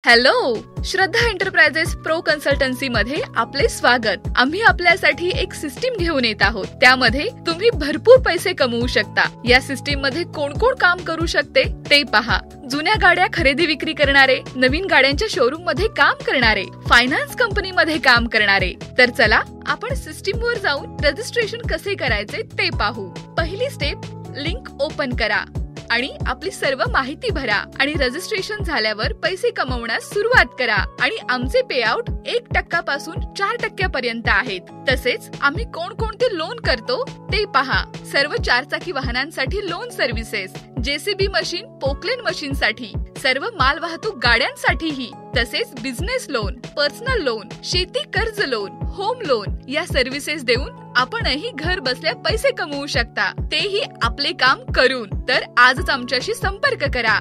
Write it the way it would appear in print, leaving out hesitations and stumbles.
Hello, श्रद्धा enterprises pro consultancy मध्ये आपले स्वागत। आम्ही आपल्यासाठी एक सिस्टीम घेऊन येत आहोत, त्यामध्ये तुम्ही भरपूर पैसे कमवू शकता। या सिस्टीम मध्ये कोण कोण काम करू शकते ते पहा। जुन्या गाड्या खरेदी विक्री करणारे, नवीन गाड्यांच्या शोरूम मध्ये काम करणारे, फायनान्स कंपनी मध्ये काम करणारे। तर चला आपण सिस्टीम वर जाऊन रजिस्ट्रेशन कसे करायचे ते पाहू। पहिली स्टेप, लिंक ओपन करा आणि आपली सर्व माहिती भरा आणि रजिस्ट्रेशन झाल्यावर पैसे कमवण्यास सुरुवात करा। आणि आमचे पेआउट 1% पासून 4% पर्यंत आहेत। तसेच आम्ही कोणकोणते लोन करतो ते पहा। सर्व 4 चाकी वाहनांसाठी loan services, JCB machine, Poclain machine साठी, सर्व मालवाहतूक गाड्यांसाठीही, तसेच बिझनेस लोन, पर्सनल लोन, शेती कर्ज लोन, होम लोन या सर्व्हिसेस देऊन आपणही घर बसल्या पैसे कमवू शकता, तेही आपले काम करून। तर आजच आमच्याशी संपर्क करा।